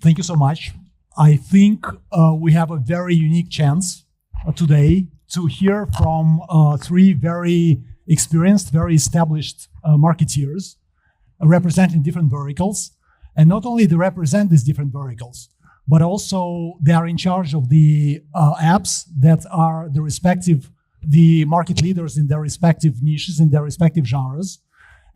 Thank you so much. I think we have a very unique chance today to hear from three very experienced, very established marketeers representing different verticals. And not only they represent these different verticals, but also they are in charge of the apps that are the market leaders in their respective niches, in their respective genres.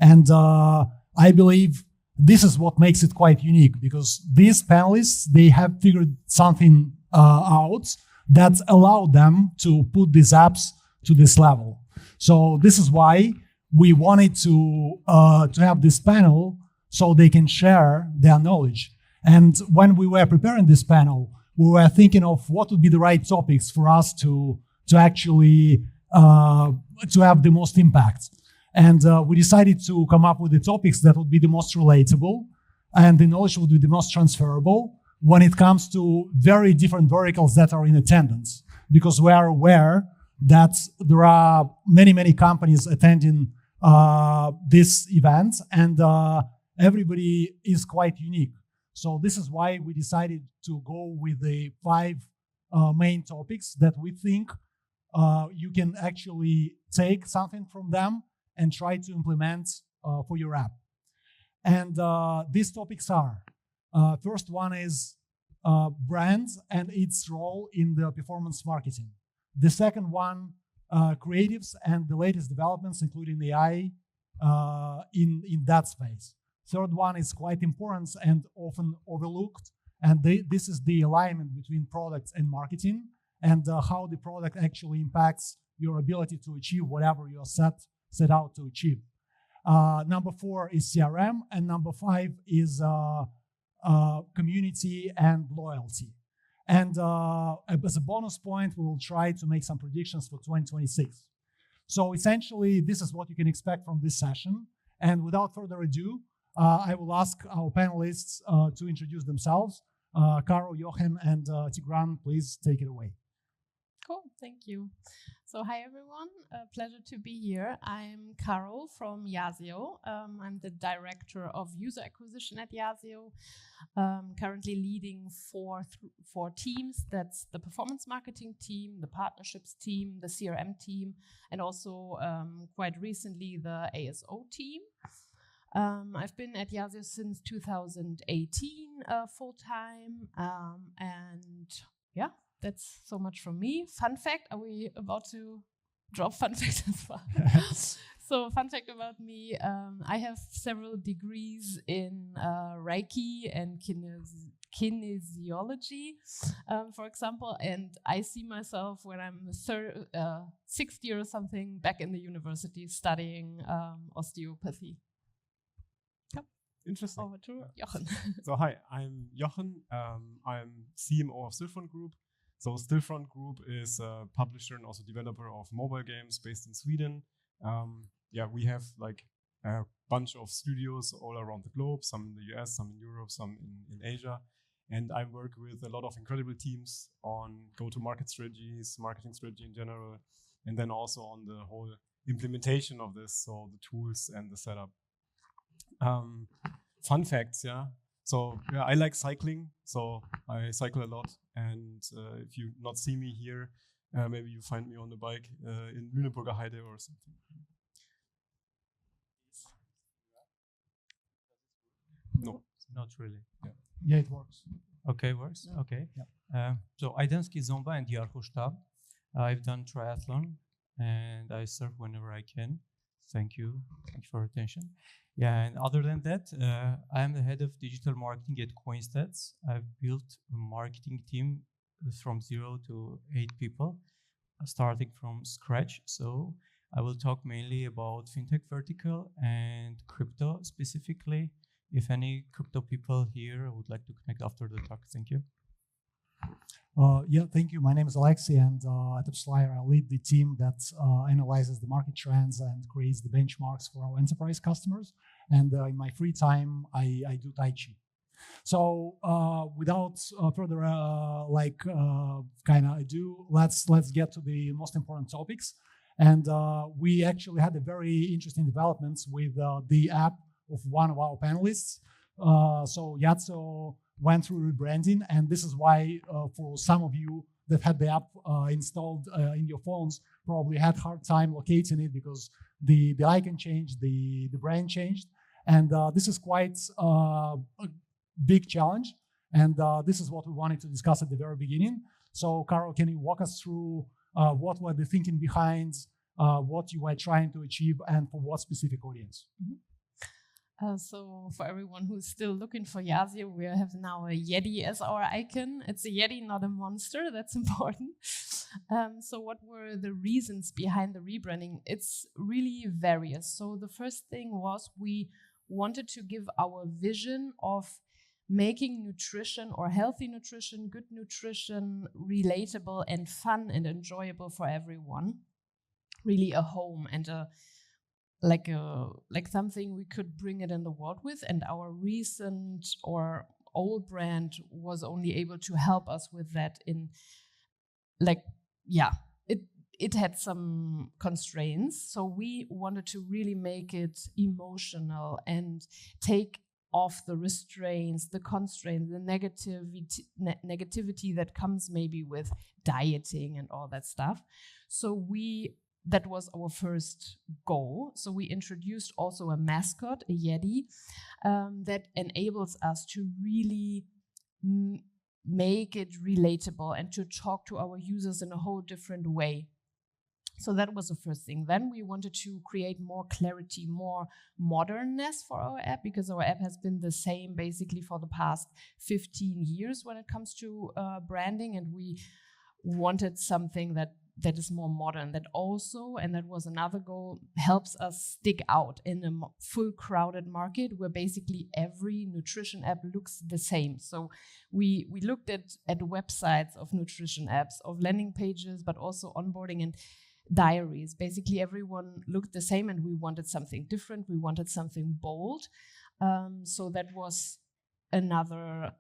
And I believe this is what makes it quite unique, because these panelists, they have figured something out that allowed them to put these apps to this level. So this is why we wanted to have this panel so they can share their knowledge. And when we were preparing this panel, we were thinking of what would be the right topics for us to actually to have the most impact. And we decided to come up with the topics that would be the most relatable and the knowledge would be the most transferable when it comes to very different verticals that are in attendance. Because we are aware that there are many, many companies attending this event, and everybody is quite unique. So this is why we decided to go with the 5 main topics that we think you can actually take something from them and try to implement for your app. And these topics are, first one is brands and its role in the performance marketing. The second one, creatives and the latest developments, including AI, in that space. Third one is quite important and often overlooked, and this is the alignment between products and marketing, and how the product actually impacts your ability to achieve whatever you're set out to achieve. Number 4 is CRM, and number 5 is community and loyalty. And as a bonus point, we will try to make some predictions for 2026. So essentially, this is what you can expect from this session. And without further ado, I will ask our panelists to introduce themselves. Carol, Jochen, and Tigran, please take it away. Cool, thank you. So hi everyone, pleasure to be here. I'm Carol from Yazio. I'm the director of user acquisition at Yazio, currently leading four teams. That's the performance marketing team, the partnerships team, the CRM team, and also quite recently the ASO team. I've been at Yazio since 2018 full-time, and yeah, that's so much from me. Fun fact, are we about to drop fun fact as well? So fun fact about me, I have several degrees in Reiki and kinesiology, for example, and I see myself when I'm 60 or something back in the university studying osteopathy. Interesting. Over to Jochen. So hi, I'm Jochen. I'm CMO of Stillfront Group. So Stillfront Group is a publisher and also developer of mobile games based in Sweden. Yeah, we have like a bunch of studios all around the globe, some in the US, some in Europe, some in Asia. And I work with a lot of incredible teams on go-to-market strategies, marketing strategy in general, and then also on the whole implementation of this, so the tools and the setup. Fun facts, yeah. So yeah, I like cycling, so I cycle a lot. And if you not see me here, maybe you find me on the bike in Lüneburger Heide or something. No, not really. Yeah, it works. Okay, works. Yeah. Okay. Yeah. So Aydanski Zomba and Yarkhoshtab. I've done triathlon and I surf whenever I can. Thank you. Thank you for your attention. Yeah, and other than that, I am the head of digital marketing at CoinStats. I've built a marketing team from 0 to 8 people, starting from scratch. So I will talk mainly about fintech vertical and crypto specifically. If any crypto people here would like to connect after the talk, thank you. Yeah, thank you. My name is Aliaksei, and at AppsFlyer, I lead the team that analyzes the market trends and creates the benchmarks for our enterprise customers. And in my free time, I do Tai Chi. So without further kind of ado, let's get to the most important topics. And we actually had a very interesting developments with the app of one of our panelists. So Yazio went through rebranding, and this is why for some of you that had the app installed in your phones probably had hard time locating it because the icon changed, the brand changed, and this is quite a big challenge, and this is what we wanted to discuss at the very beginning. So Carol, can you walk us through what were the thinking behind what you were trying to achieve and for what specific audience? So for everyone who's still looking for Yazio, we have now a Yeti as our icon. It's a Yeti, not a monster. That's important. So what were the reasons behind the rebranding? It's really various. So the first thing was we wanted to give our vision of making nutrition or healthy nutrition, good nutrition, relatable and fun and enjoyable for everyone. Really a home and like something we could bring it in the world with, and our recent or old brand was only able to help us with that in it had some constraints, so we wanted to really make it emotional and take off the restraints, the constraints, the negativity that comes maybe with dieting and all that stuff. So that was our first goal. So we introduced also a mascot, a Yeti, that enables us to really make it relatable and to talk to our users in a whole different way. So that was the first thing. Then we wanted to create more clarity, more modernness for our app, because our app has been the same basically for the past 15 years when it comes to branding, and we wanted something that is more modern, that also, and that was another goal, helps us stick out in a full crowded market where basically every nutrition app looks the same. So we looked at websites of nutrition apps, of landing pages, but also onboarding and diaries. Basically everyone looked the same, and we wanted something different. We wanted something bold. So that was another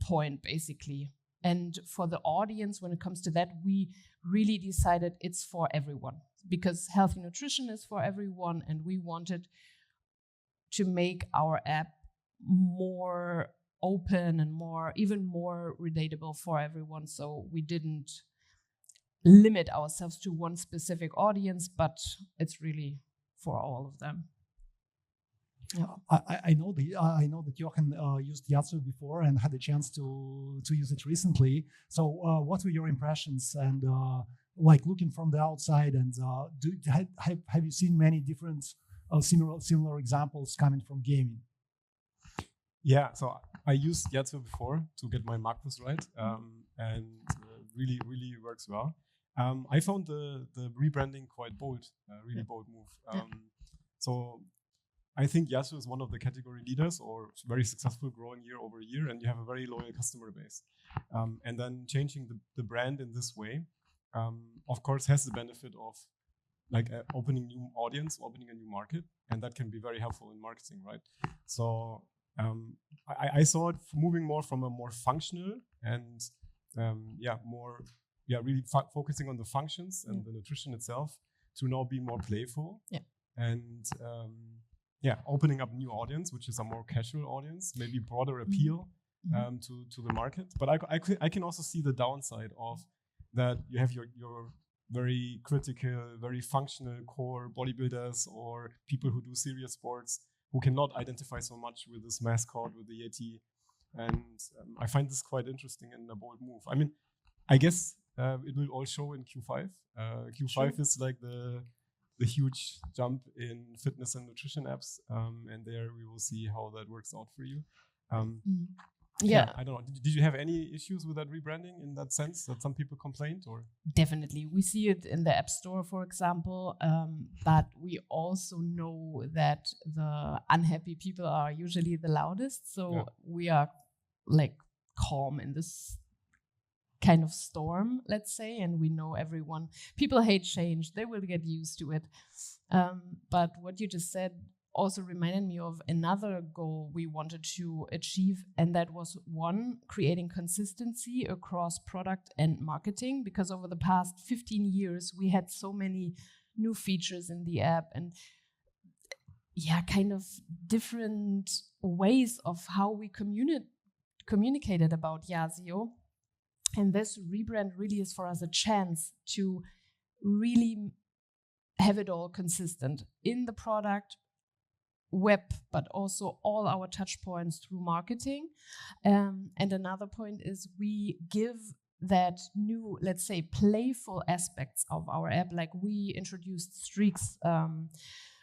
point basically. And for the audience, when it comes to that, we really decided it's for everyone, because healthy nutrition is for everyone, and we wanted to make our app more open and even more relatable for everyone. So we didn't limit ourselves to one specific audience, but it's really for all of them. Yeah. I know that Jochen used Yazio before and had a chance to use it recently. So what were your impressions, and looking from the outside, and have you seen many different similar examples coming from gaming? Yeah, so I used Yazio before to get my macros right, and really works well. I found the rebranding quite bold, really bold move. So I think Yazio is one of the category leaders, or very successful, growing year over year, and you have a very loyal customer base. And then changing the brand in this way, of course, has the benefit of opening new audience, opening a new market, and that can be very helpful in marketing, right? So I saw it moving more from a more functional and really focusing on the functions and the nutrition itself, to now be more playful. And opening up new audience, which is a more casual audience, maybe broader appeal to the market. But I can also see the downside of that. You have your very critical, very functional core bodybuilders or people who do serious sports who cannot identify so much with this mascot, with the Yeti. And I find this quite interesting and a bold move. I mean, I guess it will all show in Q5. Q5 is like the huge jump in fitness and nutrition apps, and there we will see how that works out for you. I don't know. Did you have any issues with that rebranding in that sense, that some people complained, or? Definitely. We see it in the App Store, for example, but we also know that the unhappy people are usually the loudest. So we are calm in this kind of storm, let's say, and we know people hate change, they will get used to it. But what you just said also reminded me of another goal we wanted to achieve, and that was creating consistency across product and marketing, because over the past 15 years we had so many new features in the app and kind of different ways of how we communicated about Yazio. And this rebrand really is for us a chance to really have it all consistent in the product, web, but also all our touch points through marketing. And another point is we give that new, let's say, playful aspects of our app. Like we introduced streaks,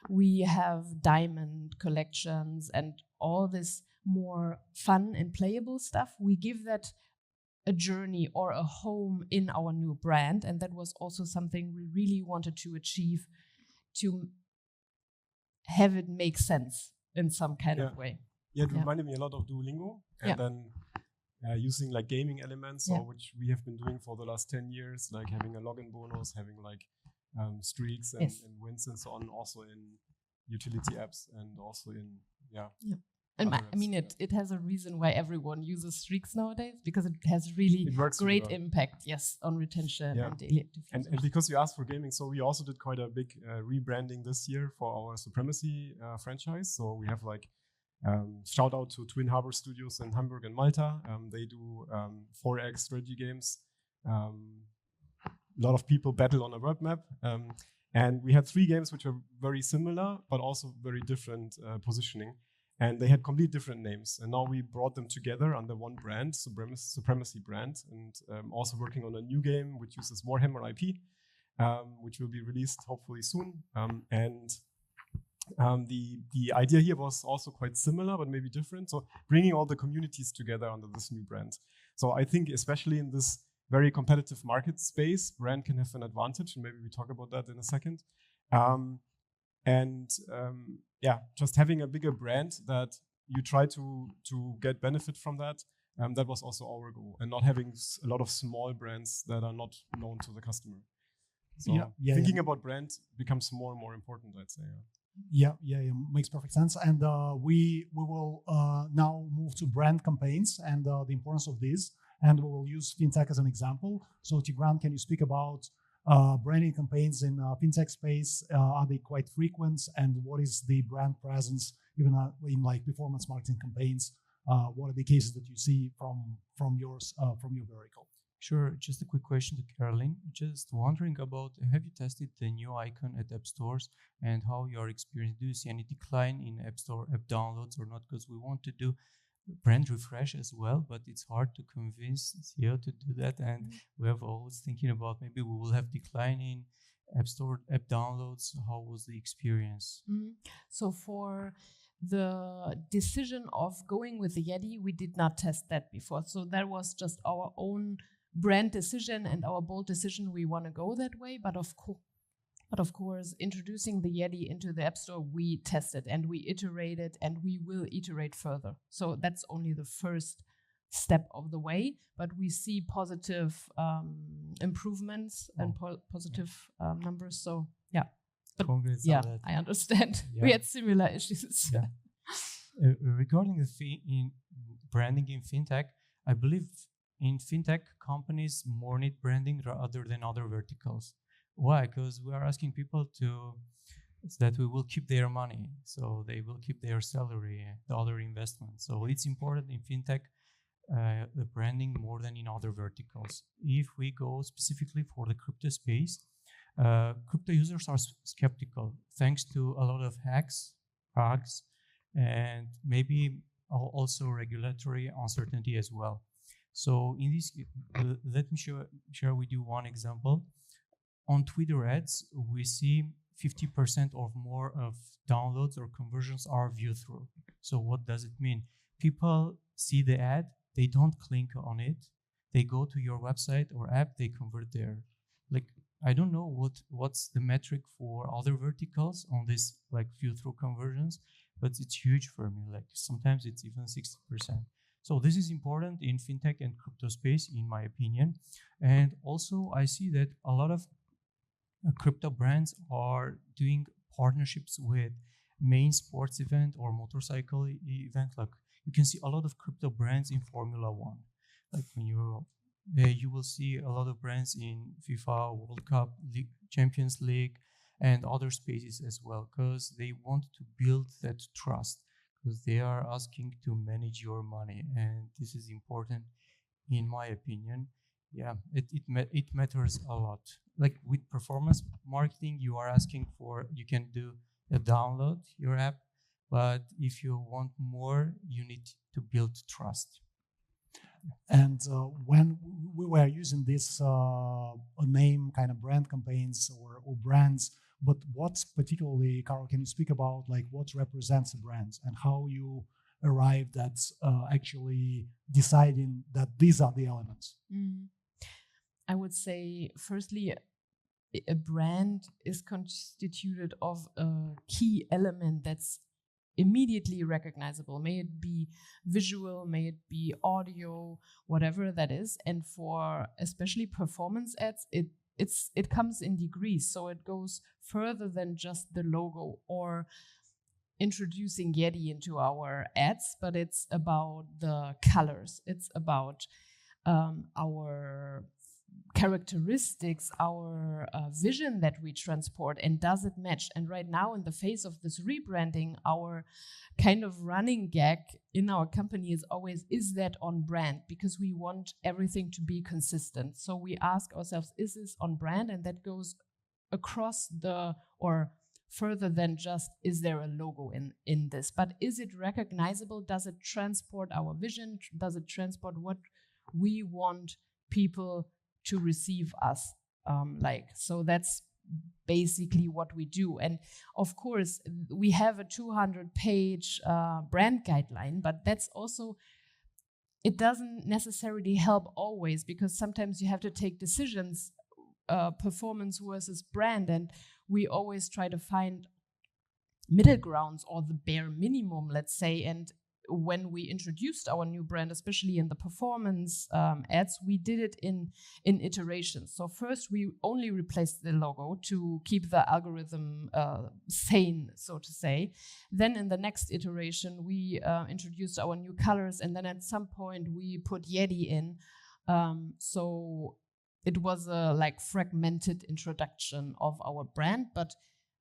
we have diamond collections and all this more fun and playable stuff. We give that a journey or a home in our new brand. And that was also something we really wanted to achieve, to have it make sense in some kind of way. Yeah, it reminded me a lot of Duolingo. And then using like gaming elements, which we have been doing for the last 10 years, like having a login bonus, having like streaks and wins and so on, also in utility apps and also in, And I mean, it has a reason why everyone uses streaks nowadays, because it has really great impact, on retention and daily active users. And because you asked for gaming, so we also did quite a big rebranding this year for our Supremacy franchise. So we have like, shout out to Twin Harbor Studios in Hamburg and Malta. They do 4X strategy games. A lot of people battle on a world map. And we had 3 games which are very similar, but also very different positioning. And they had completely different names. And now we brought them together under one brand, Supremacy brand, and also working on a new game which uses Warhammer IP, which will be released hopefully soon. The idea here was also quite similar, but maybe different. So bringing all the communities together under this new brand. So I think especially in this very competitive market space, brand can have an advantage, and maybe we talk about that in a second. Just having a bigger brand that you try to get benefit from that. That was also our goal, and not having a lot of small brands that are not known to the customer. So thinking about brand becomes more and more important, I'd say. Yeah, makes perfect sense. And we will now move to brand campaigns and the importance of this. And we will use fintech as an example. So Tigran, can you speak about branding campaigns in fintech space? Are they quite frequent? And what is the brand presence even in like performance marketing campaigns? What are the cases that you see from your vertical? Sure. Just a quick question to Carolin. Just wondering about, have you tested the new icon at app stores and how your experience? Do you see any decline in app store app downloads or not? Because we want to do brand refresh as well, but it's hard to convince CEO to do that. And we have always thinking about maybe we will have decline in app store app downloads. How was the experience? So for the decision of going with the Yeti, we did not test that before. So that was just our own brand decision and our bold decision. We want to go that way, but of course, introducing the Yeti into the App Store, we tested and we iterated and we will iterate further. So that's only the first step of the way, but we see positive improvements and positive numbers. So but I understand. We had similar issues. Regarding the branding in fintech, I believe in fintech companies more need branding rather than other verticals. Why? Because we are asking people that we will keep their money, so they will keep their salary, the other investments. So it's important in fintech, the branding more than in other verticals. If we go specifically for the crypto space, crypto users are skeptical thanks to a lot of hacks, and maybe also regulatory uncertainty as well. So in this, let me share with you one example. On Twitter ads, we see 50% or more of downloads or conversions are view through. So what does it mean? People see the ad, they don't click on it, they go to your website or app, they convert there. Like, I don't know what's the metric for other verticals on this like view through conversions, but it's huge for me. Like sometimes it's even 60%. So this is important in fintech and crypto space, in my opinion. And also I see that a lot of crypto brands are doing partnerships with main sports event or motorcycle event. Like you can see a lot of crypto brands in Formula One. Like when you will see a lot of brands in FIFA, World Cup, Champions League, and other spaces as well, because they want to build that trust. because they are asking to manage your money, and this is important, in my opinion. Yeah, it matters a lot. Like with performance marketing, you are asking for, you can do a download your app, but if you want more, you need to build trust. And when we were using this name kind of brand campaigns or brands, but what's particularly, Carol, can you speak about like what represents a brand and how you arrived at actually deciding that these are the elements? I would say, firstly, a brand is constituted of a key element that's immediately recognizable. May it be visual, may it be audio, whatever that is. And for especially performance ads, it comes in degrees. So it goes further than just the logo or introducing Yeti into our ads, but it's about the colors. It's about our characteristics, our vision that we transport, and does it match? And right now, in the phase of this rebranding, our kind of running gag in our company is always, is that on brand? Because we want everything to be consistent. So we ask ourselves, is this on brand? And that goes across or further than just, is there a logo in this? But is it recognizable? Does it transport our vision? Does it transport what we want people to receive us like? So that's basically what we do. And of course, we have a 200-page brand guideline, but that's also, it doesn't necessarily help always, because sometimes you have to take decisions, performance versus brand, and we always try to find middle grounds or the bare minimum, let's say. And when we introduced our new brand, especially in the performance ads, we did it in iterations. So first, we only replaced the logo to keep the algorithm sane, so to say. Then in the next iteration, we introduced our new colors, and then at some point, we put Yeti in. So it was a fragmented introduction of our brand, but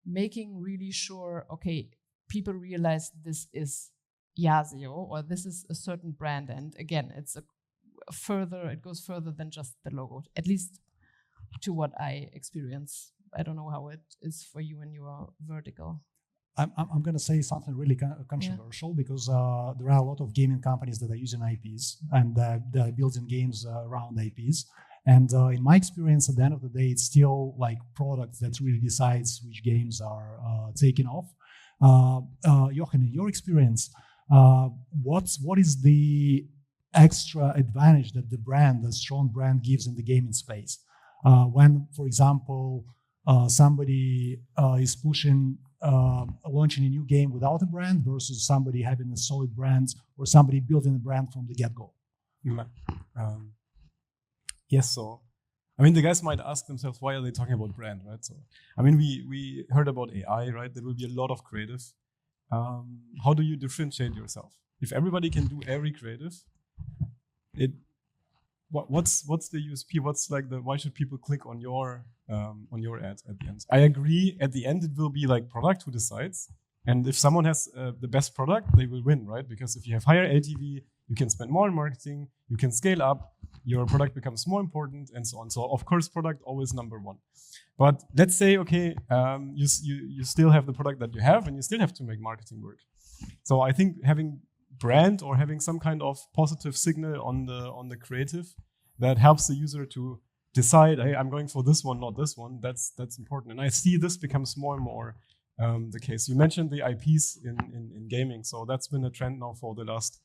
making really sure, okay, people realize this is Yazio, or this is a certain brand. And again, it goes further than just the logo, at least to what I experience. I don't know how it is for you in your vertical. I'm going to say something really controversial, because there are a lot of gaming companies that are using IPs and they're building games around IPs. And in my experience, at the end of the day, it's still like product that really decides which games are taking off. Jochen, in your experience, what is the extra advantage that the strong brand gives in the gaming space? When, for example, somebody is launching a new game without a brand versus somebody having a solid brand, or somebody building a brand from the get-go. Yes, so I mean, the guys might ask themselves, why are they talking about brand, right? So I mean, we heard about AI, right? There will be a lot of creative. How do you differentiate yourself? If everybody can do every creative, what's the USP? What's why should people click on your ad at the end? I agree. At the end, it will be like product who decides, and if someone has the best product, they will win, right? Because if you have higher LTV, you can spend more on marketing, you can scale up, your product becomes more important, and so on. So of course, product always number one. But let's say, okay, you still have the product that you have, and you still have to make marketing work. So I think having brand or having some kind of positive signal on the creative that helps the user to decide, hey, I'm going for this one, not this one. That's important, and I see this becomes more and more the case. You mentioned the IPs in gaming, so that's been a trend now for the last,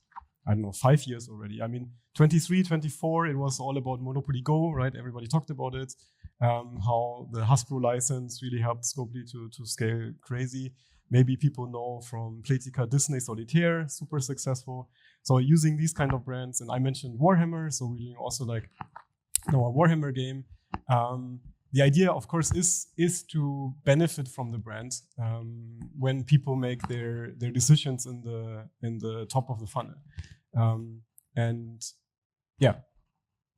I don't know, 5 years already. I mean, 23, 24, it was all about Monopoly Go, right? Everybody talked about it. How the Hasbro license really helped Scopely to scale crazy. Maybe people know from Playtika Disney Solitaire, super successful. So using these kind of brands, and I mentioned Warhammer, so we're doing also a Warhammer game. The idea, of course, is to benefit from the brand when people make their decisions in the top of the funnel. And yeah,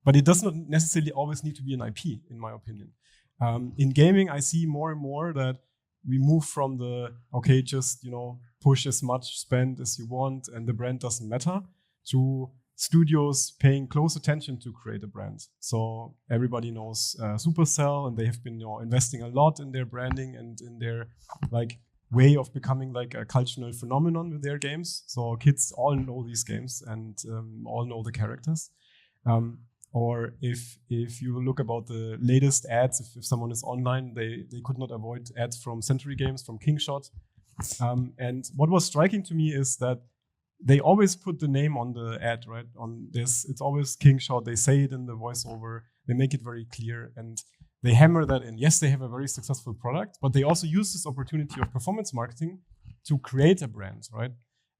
but it does not necessarily always need to be an IP, in my opinion. In gaming, I see more and more that we move from the, okay, just, push as much spend as you want and the brand doesn't matter, to studios paying close attention to create a brand. So everybody knows Supercell, and they have been investing a lot in their branding and in their like way of becoming like a cultural phenomenon with their games. So kids all know these games and all know the characters. Or if you look about the latest ads, if someone is online, they could not avoid ads from Century Games, from Kingshot. And what was striking to me is that they always put the name on the ad, right? On this, it's always Kingshot. They say it in the voiceover. They make it very clear, and they hammer that in. Yes, they have a very successful product, but they also use this opportunity of performance marketing to create a brand, right?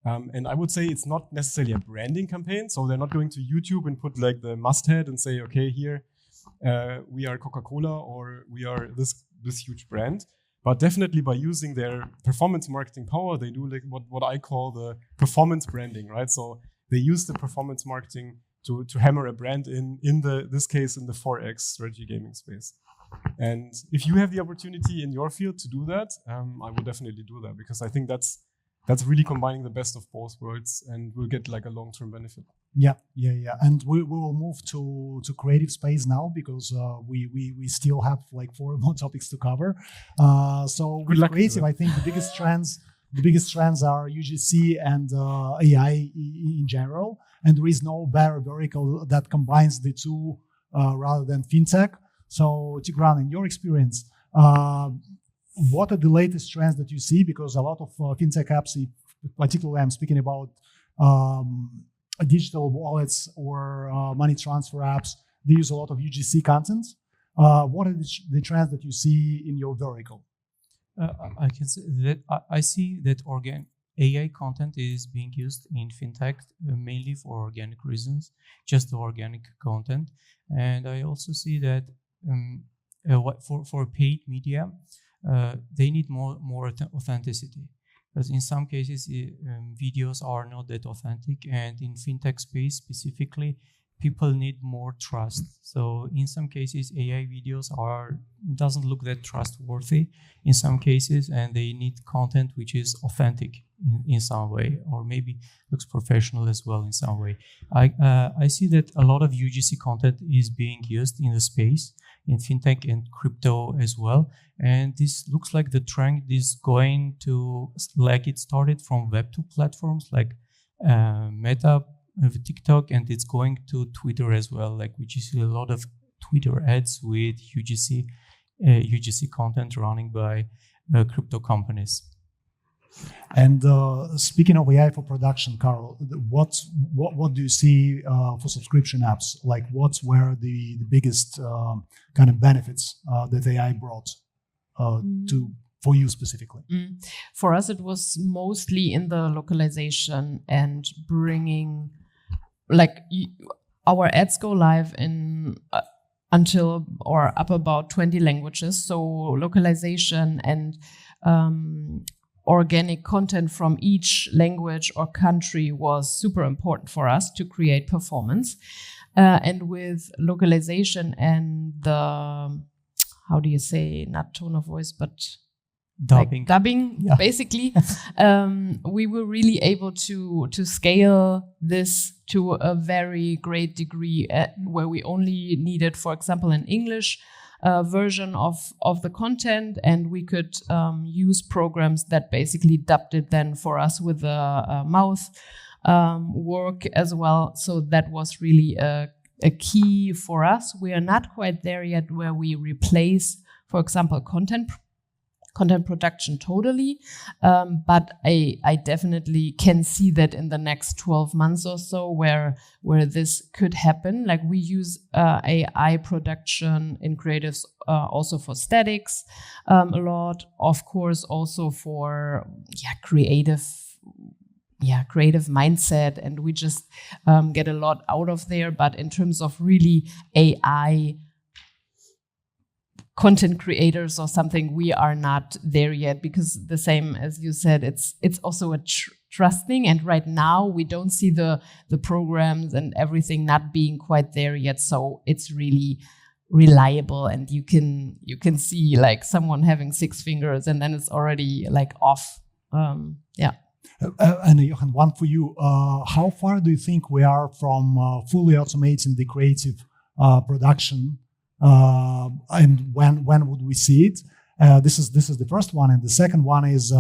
And I would say it's not necessarily a branding campaign. So they're not going to YouTube and put like the masthead and say, okay, here we are Coca-Cola or we are this huge brand. But definitely by using their performance marketing power, they do like what I call the performance branding, right? So they use the performance marketing to hammer a brand in this case in the 4X strategy gaming space. And if you have the opportunity in your field to do that, I would definitely do that, because I think that's really combining the best of both worlds and we'll get like a long-term benefit. Yeah. And we will move to creative space now, because we still have like 4 more topics to cover. So with creative, I think the biggest trends are UGC and AI in general, and there is no better vertical that combines the two rather than fintech. So Tigran, in your experience, what are the latest trends that you see? Because a lot of fintech apps, particularly I'm speaking about digital wallets or money transfer apps, they use a lot of UGC content. What are the trends that you see in your vertical? I can say that I see that AI content is being used in fintech mainly for organic reasons, just the organic content. And I also see that for paid media, they need more authenticity. Because in some cases, videos are not that authentic, and in fintech space specifically, people need more trust. So in some cases, AI videos doesn't look that trustworthy in some cases, and they need content which is authentic in some way, or maybe looks professional as well in some way. I see that a lot of UGC content is being used in the space, in fintech and crypto as well. And this looks like the trend is going to, like it started from Web2 platforms like Meta, TikTok, and it's going to Twitter as well. Like we just see a lot of Twitter ads with UGC content running by crypto companies. And speaking of AI for production, Carol, what do you see for subscription apps? Like what were the biggest kind of benefits that AI brought for you specifically? For us, it was mostly in the localization and bringing, like our ads go live in until or up about 20 languages. So localization and organic content from each language or country was super important for us to create performance. And with localization and the, how do you say, not tone of voice, but dubbing, yeah. Basically, we were really able to scale this to a very great degree where we only needed, for example, an English version of the content, and we could use programs that basically dubbed it then for us with the mouth work as well. So that was really a key for us. We are not quite there yet where we replace, for example, content production totally, but I definitely can see that in the next 12 months or so where this could happen. Like we use AI production in creatives also for statics a lot, of course, also for creative mindset, and we just get a lot out of there. But in terms of really AI content creators or something, we are not there yet, because the same as you said, it's also a trust thing, and right now we don't see the programs and everything not being quite there yet. So it's really reliable, and you can see like someone having 6 fingers and then it's already like off. And Jochen, one for you. How far do you think we are from fully automating the creative production, and when would we see it? This is the first one, and the second one is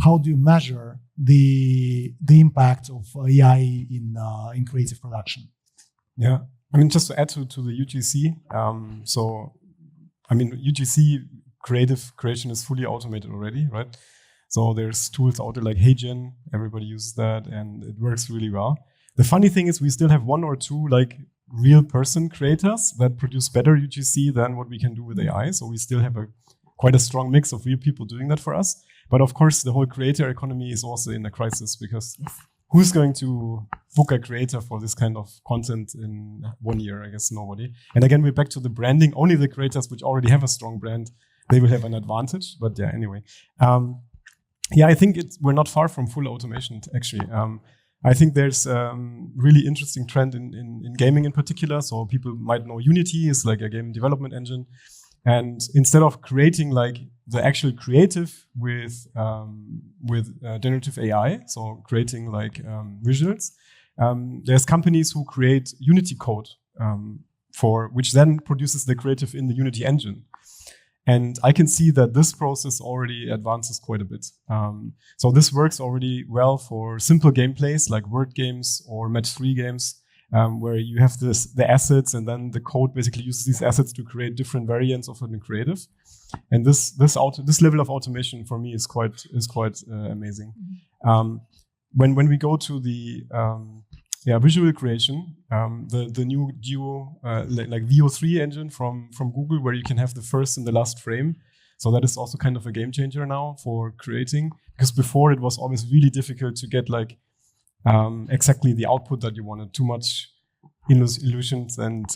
how do you measure the impact of AI in creative production? Yeah, I mean, just to add to the UGC, so I mean, UGC creative creation is fully automated already, right? So there's tools out there like HeyGen, everybody uses that, and it works really well. The funny thing is we still have one or two like real person creators that produce better UGC than what we can do with AI. So we still have quite a strong mix of real people doing that for us. But of course, the whole creator economy is also in a crisis because who's going to book a creator for this kind of content in 1 year? I guess nobody. And again, we're back to the branding. Only the creators which already have a strong brand, they will have an advantage. But yeah, anyway. Yeah, I think we're not far from full automation, actually. I think there's really interesting trend in gaming in particular. So people might know Unity is like a game development engine. And instead of creating like the actual creative with generative AI, so creating like visuals, there's companies who create Unity code for which then produces the creative in the Unity engine. And I can see that this process already advances quite a bit. So this works already well for simple gameplays like word games or match-3 games, where you have the assets and then the code basically uses these assets to create different variants of it in creative. And this level of automation for me is quite amazing. When we go to the visual creation, the new like VO3 engine from Google, where you can have the first and the last frame. So that is also kind of a game changer now for creating, because before it was always really difficult to get like exactly the output that you wanted. Too much illusions and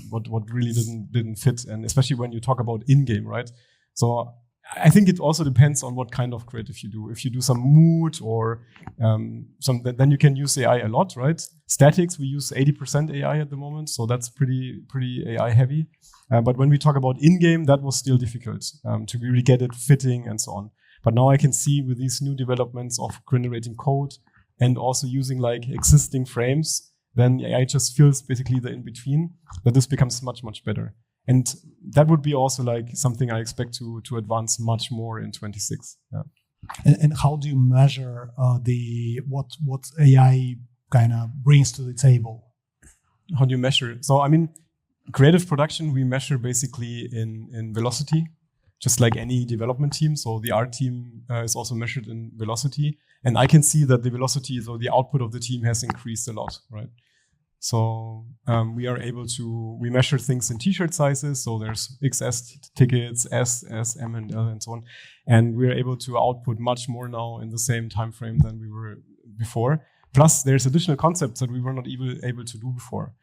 what really didn't fit, and especially when you talk about in-game, right? So I think it also depends on what kind of creative you do. If you do some mood or then you can use AI a lot, right? Statics, we use 80% AI at the moment, so that's pretty AI heavy. But when we talk about in-game, that was still difficult to really get it fitting and so on. But now I can see with these new developments of generating code and also using like existing frames, then AI just fills basically the in-between, that this becomes much, much better. And that would be also like something I expect to advance much more in 26. Yeah. And how do you measure what AI kind of brings to the table? How do you measure? So I mean, creative production we measure basically in velocity, just like any development team. So the art team is also measured in velocity, and I can see that the velocity, so the output of the team, has increased a lot, right? So we measure things in t-shirt sizes. So there's XS tickets, S, M, and L, and so on. And we're able to output much more now in the same time frame than we were before. Plus, there's additional concepts that we were not even able to do before.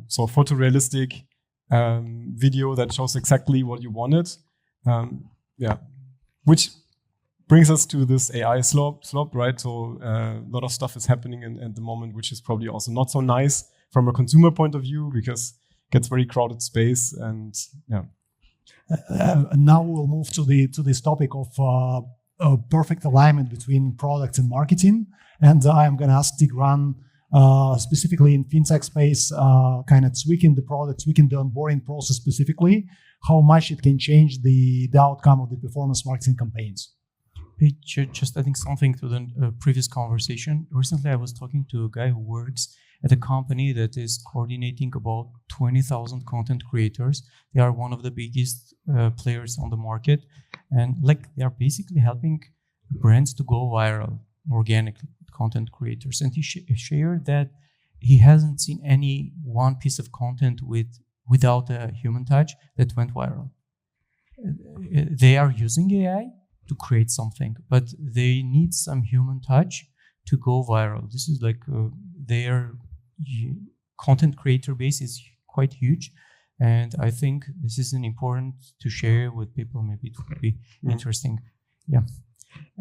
So photorealistic video that shows exactly what you wanted. Which brings us to this AI slope, right? So a lot of stuff is happening at the moment, which is probably also not so nice from a consumer point of view, because it gets very crowded space. And yeah. Now we'll move to this topic of perfect alignment between product and marketing. And I'm going to ask Tigran, specifically in fintech space, kind of tweaking the product, tweaking the onboarding process specifically, how much it can change the outcome of the performance marketing campaigns. Just adding something to the previous conversation. Recently, I was talking to a guy who works at a company that is coordinating about 20,000 content creators. They are one of the biggest players on the market, and like they are basically helping brands to go viral organically, content creators. And he shared that he hasn't seen any one piece of content without a human touch that went viral. They are using AI to create something, but they need some human touch to go viral. This is like their content creator base is quite huge, and I think this is an important to share with people. Maybe it would be interesting. Yeah.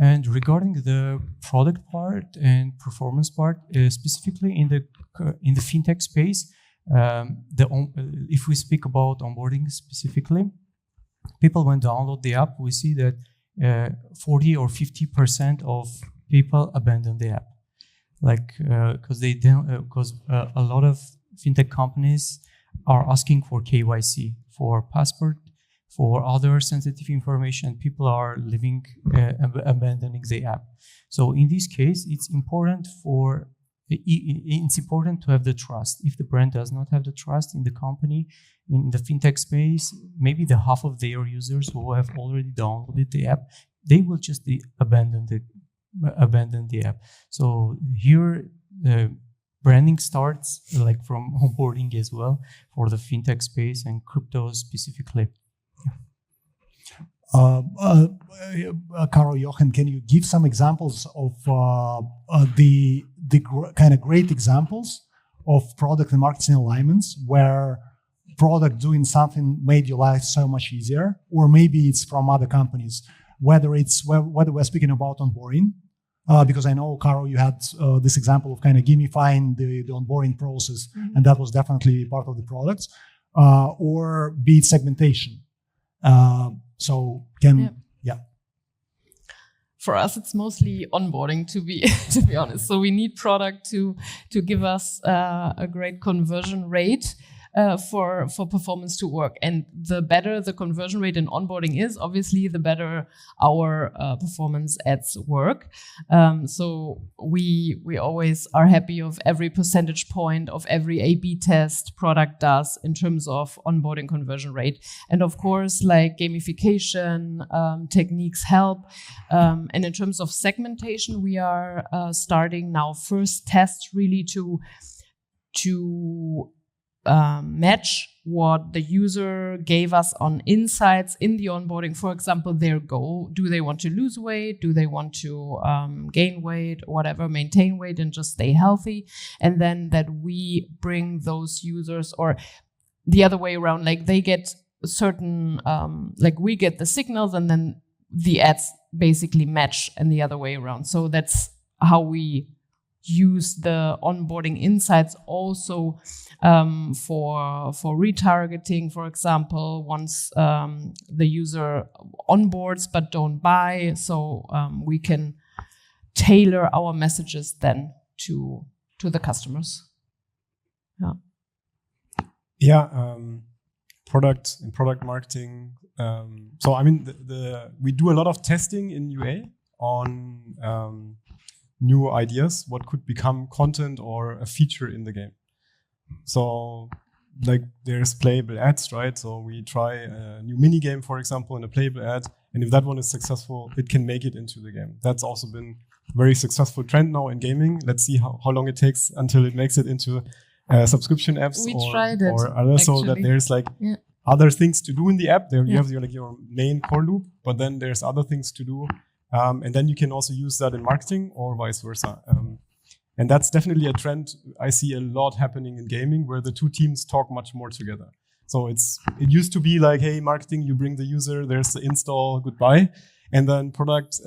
And regarding the product part and performance part, specifically in the fintech space, if we speak about onboarding specifically, people when download the app, we see that 40 or 50% of people abandon the app, like because they don't, because a lot of fintech companies are asking for KYC, for passport, for other sensitive information. People are leaving, abandoning the app. So in this case, it's important to have the trust. If the brand does not have the trust in the company, in the fintech space, maybe the half of their users who have already downloaded the app, they will just abandon the app. So here, branding starts like from onboarding as well for the fintech space and crypto specifically. Carol, Jochen, can you give some examples of the kind of great examples of product and marketing alignments where product doing something made your life so much easier, or maybe it's from other companies, whether we're speaking about onboarding, because I know, Carol, you had this example of kind of gamifying the onboarding process, and that was definitely part of the products, or be it segmentation. For us, it's mostly onboarding, to be honest. So we need product to give us a great conversion rate for performance to work. And the better the conversion rate in onboarding is, obviously, the better our performance ads work. So we always are happy of every percentage point of every A/B test product does in terms of onboarding conversion rate. And of course, like gamification techniques help. And in terms of segmentation, we are starting now first tests really to match what the user gave us on insights in the onboarding. For example, their goal. Do they want to lose weight? Do they want to gain weight or whatever, maintain weight and just stay healthy? And then that we bring those users, or the other way around, like they get certain, like we get the signals and then the ads basically match, and the other way around. So that's how we use the onboarding insights also for retargeting, for example, once the user onboards but don't buy. So we can tailor our messages then to the customers. Product and product marketing. So I mean, we do a lot of testing in UA on new ideas, what could become content or a feature in the game. So like there's playable ads, right? So we try a new mini game, for example, in a playable ad, and if that one is successful, it can make it into the game. That's also been a very successful trend now in gaming. Let's see how long it takes until it makes it into subscription apps or other, so that there's like other things to do in the app. There you have your main core loop, but then there's other things to do. And then you can also use that in marketing or vice versa. And that's definitely a trend I see a lot happening in gaming, where the two teams talk much more together. So it used to be like, hey, marketing, you bring the user, there's the install, goodbye. And then product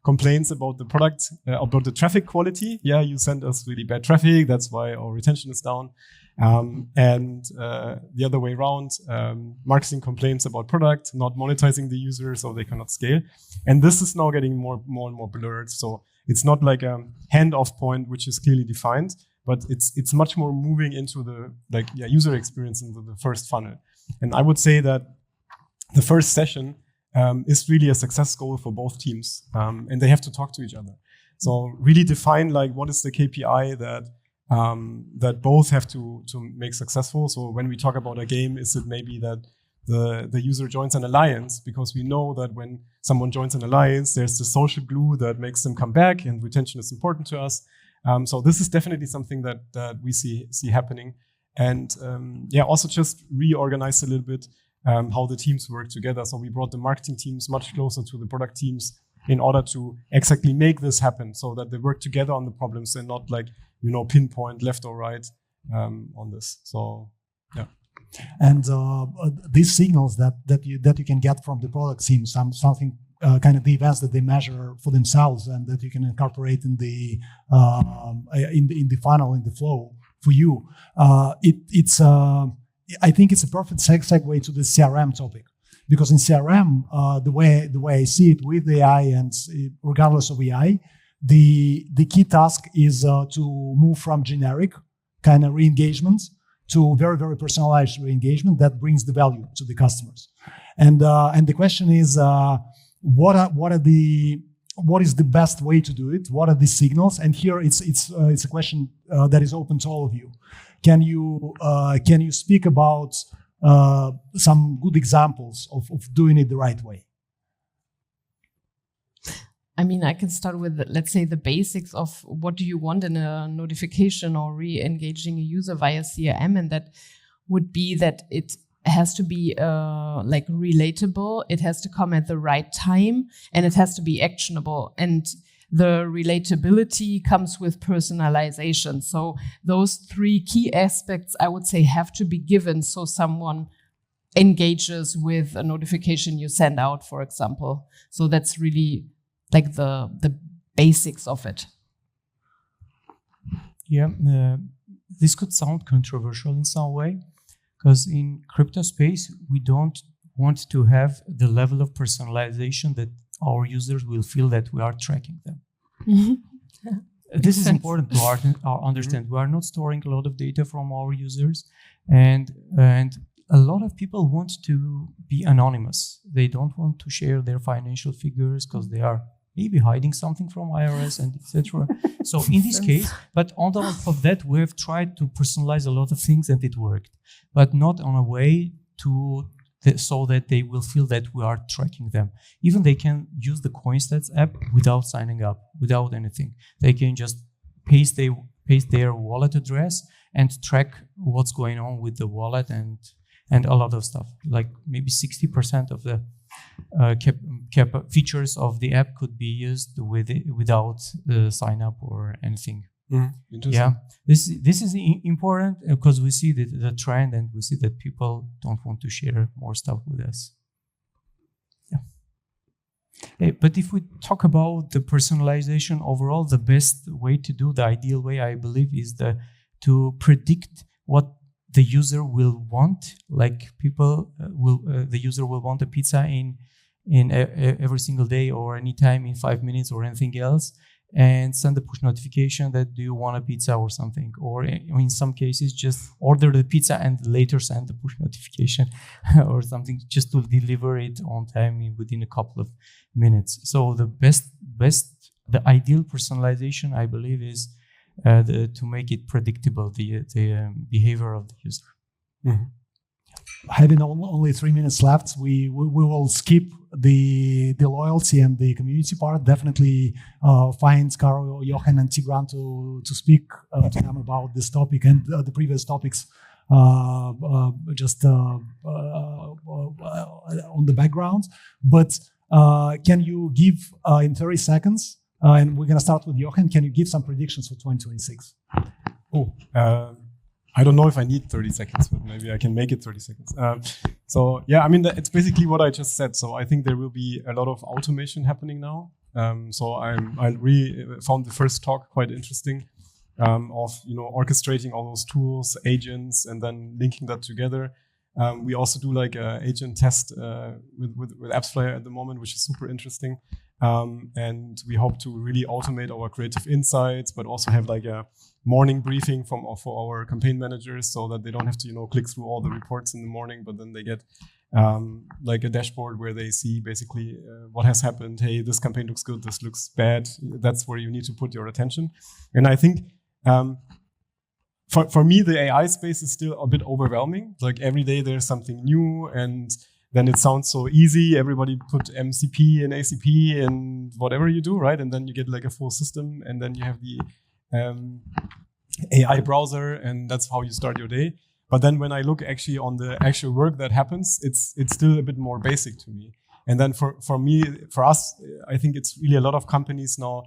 complains about the product, about the traffic quality. Yeah, you send us really bad traffic, that's why our retention is down. And the other way around, marketing complains about product, not monetizing the user, so they cannot scale. And this is now getting more and more blurred. So it's not like a handoff point which is clearly defined, but it's much more moving into the user experience into the first funnel. And I would say that the first session is really a success goal for both teams, and they have to talk to each other. So really define like what is the KPI that both have to make successful. So when we talk about a game, is it maybe that the user joins an alliance, because we know that when someone joins an alliance, there's the social glue that makes them come back, and retention is important to us. So this is definitely something that we see happening. And also just reorganize a little bit how the teams work together. So we brought the marketing teams much closer to the product teams in order to exactly make this happen, so that they work together on the problems and not like, pinpoint left or right on this. So, yeah. And these signals that you can get from the product team, something kind of the events that they measure for themselves, and that you can incorporate in the funnel, in the flow for you. I think it's a perfect segue to the CRM topic, because in CRM, the way I see it with AI and regardless of AI, the key task is to move from generic kind of re-engagement to very, very personalized re-engagement that brings the value to the customers. And the question is, what is the best way to do it? What are the signals? And here it's a question that is open to all of you. Can you speak about some good examples of doing it the right way? I mean, I can start with, let's say, the basics of what do you want in a notification or re-engaging a user via CRM, and that would be that it has to be like relatable, it has to come at the right time, and it has to be actionable. And the relatability comes with personalization. So those three key aspects, I would say, have to be given so someone engages with a notification you send out, for example. So that's really like the basics of it. Yeah, this could sound controversial in some way, because in crypto space, we don't want to have the level of personalization that our users will feel that we are tracking them. This is important to understand. We are not storing a lot of data from our users, and a lot of people want to be anonymous. They don't want to share their financial figures because they are maybe hiding something from IRS and etc. So in this case, but on top of that, we have tried to personalize a lot of things and it worked, but not on a way so that they will feel that we are tracking them. Even they can use the CoinStats app without signing up, without anything. They can just paste their wallet address and track what's going on with the wallet and a lot of stuff. Like maybe 60% of the features of the app could be used without sign up or anything. Yeah, this is important because we see the trend and we see that people don't want to share more stuff with us. Yeah. But if we talk about the personalization overall, the best way to do, the ideal way, I believe, is to predict what the user will want. Like the user will want a pizza in every single day or anytime in 5 minutes or anything else, and send a push notification that do you want a pizza or something, or in some cases just order the pizza and later send the push notification or something just to deliver it on time within a couple of minutes. So the ideal personalization, I believe, is to make it predictable, the behavior of the user. Mm-hmm. Having only 3 minutes left, we will skip the loyalty and the community part. Definitely find Carol, Jochen, and Tigran to speak to them about this topic and the previous topics just on the background. But can you give in 30 seconds, and we're going to start with Jochen, can you give some predictions for 2026? I don't know if I need 30 seconds, but maybe I can make it 30 seconds. So yeah, I mean, it's basically what I just said. So I think there will be a lot of automation happening now. So I really found the first talk quite interesting, of orchestrating all those tools, agents, and then linking that together. We also do like an agent test with AppsFlyer at the moment, which is super interesting. And we hope to really automate our creative insights, but also have like a morning briefing for our campaign managers, so that they don't have to click through all the reports in the morning, but then they get like a dashboard where they see basically what has happened. Hey, this campaign looks good, this looks bad. That's where you need to put your attention. And I think for me, the AI space is still a bit overwhelming. Like every day there's something new, and then it sounds so easy. Everybody put MCP and ACP and whatever you do, right? And then you get like a full system, and then you have the AI browser, and that's how you start your day. But then when I look actually on the actual work that happens, it's still a bit more basic to me. And then for us, I think it's really a lot of companies now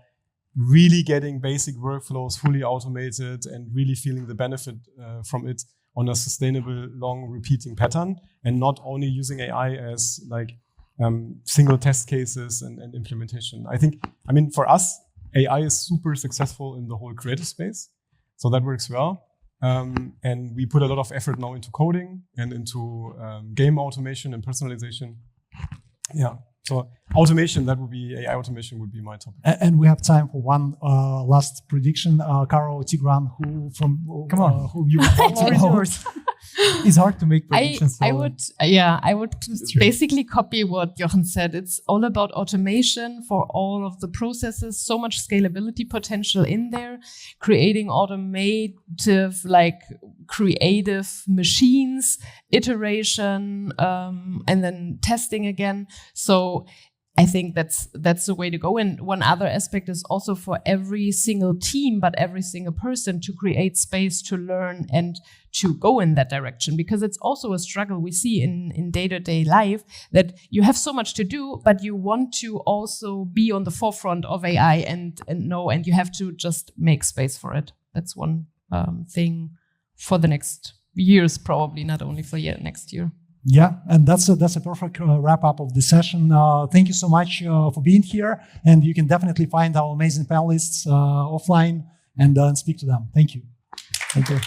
really getting basic workflows fully automated and really feeling the benefit from it on a sustainable, long repeating pattern, and not only using AI as like single test cases and implementation. I mean, for us, AI is super successful in the whole creative space. So that works well. And we put a lot of effort now into coding and into game automation and personalization. Yeah. So automation, that would be AI automation would be my topic. And we have time for one last prediction. Carol, Tigran, Come on. who you would like to know? It's hard to make predictions. I would basically copy what Jochen said. It's all about automation for all of the processes, so much scalability potential in there, creating automative, like creative machines, iteration, and then testing again. So I think that's the way to go. And one other aspect is also for every single team, but every single person to create space to learn and to go in that direction, because it's also a struggle we see in day-to-day life that you have so much to do, but you want to also be on the forefront of AI and you have to just make space for it. That's one thing for the next years, probably not only for next year. Yeah, and that's a perfect wrap up of the session. Thank you so much for being here, and you can definitely find our amazing panelists offline and speak to them. Thank you. Thank you.